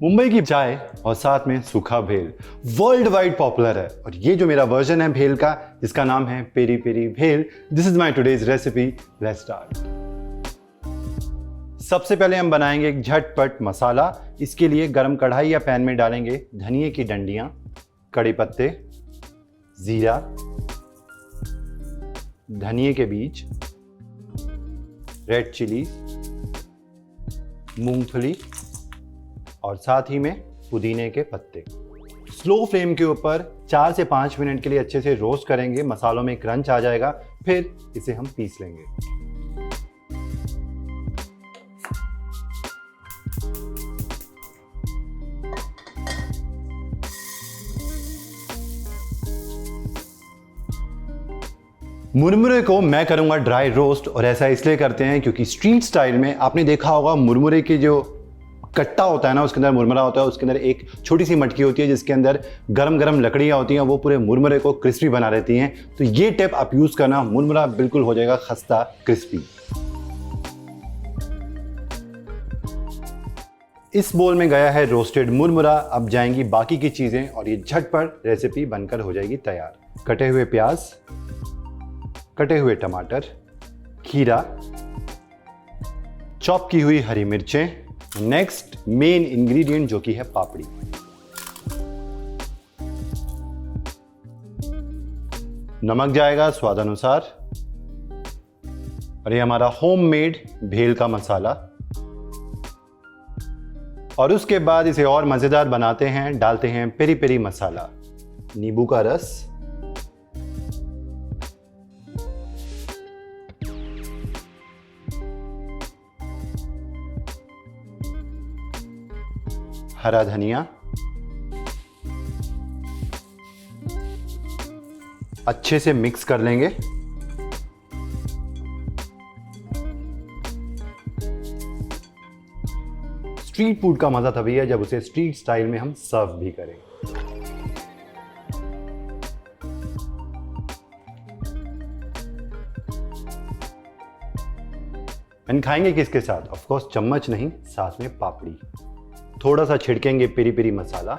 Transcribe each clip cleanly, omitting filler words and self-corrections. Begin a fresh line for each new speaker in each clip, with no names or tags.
मुंबई की चाय और साथ में सूखा भेल वर्ल्ड वाइड पॉपुलर है और ये जो मेरा वर्जन है भेल का जिसका नाम है पेरी पेरी भेल। This is my today's recipe. Let's start. सबसे पहले हम बनाएंगे एक झटपट मसाला। इसके लिए गरम कढ़ाई या पैन में डालेंगे धनिए की डंडियां, कड़ी पत्ते, जीरा, धनिए के बीज, रेड चिलीज, मूंगफली और साथ ही में पुदीने के पत्ते। स्लो फ्लेम के ऊपर 4 से 5 मिनट के लिए अच्छे से रोस्ट करेंगे। मसालों में क्रंच आ जाएगा, फिर इसे हम पीस लेंगे। मुरमुरे को मैं करूंगा ड्राई रोस्ट और ऐसा इसलिए करते हैं क्योंकि स्ट्रीट स्टाइल में आपने देखा होगा मुरमुरे की जो कट्टा होता है ना, उसके अंदर मुरमुरा होता है, उसके अंदर एक छोटी सी मटकी होती है जिसके अंदर गरम गरम लकड़ियां होती हैं, वो पूरे मुरमुरे को क्रिस्पी बना देती हैं। तो ये टिप आप यूज करना, मुरमुरा बिल्कुल हो जाएगा खस्ता क्रिस्पी। इस बोल में गया है रोस्टेड मुरमुरा। अब जाएंगी बाकी की चीजें और ये झटपट रेसिपी बनकर हो जाएगी तैयार। कटे हुए प्याज, कटे हुए टमाटर, खीरा, चॉप की हुई हरी मिर्चें, नेक्स्ट मेन इंग्रेडिएंट जो कि है पापड़ी। नमक जाएगा स्वाद अनुसार और ये हमारा होममेड भेल का मसाला। और उसके बाद इसे और मजेदार बनाते हैं, डालते हैं पेरी पेरी मसाला, नींबू का रस, हरा धनिया, अच्छे से मिक्स कर लेंगे। स्ट्रीट फूड का मजा तभी है जब उसे स्ट्रीट स्टाइल में हम सर्व भी करें। एंड खाएंगे किसके साथ? ऑफ कोर्स चम्मच नहीं, साथ में पापड़ी। थोड़ा सा छिड़केंगे पेरी पेरी मसाला,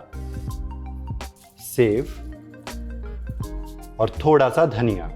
सेव और थोड़ा सा धनिया।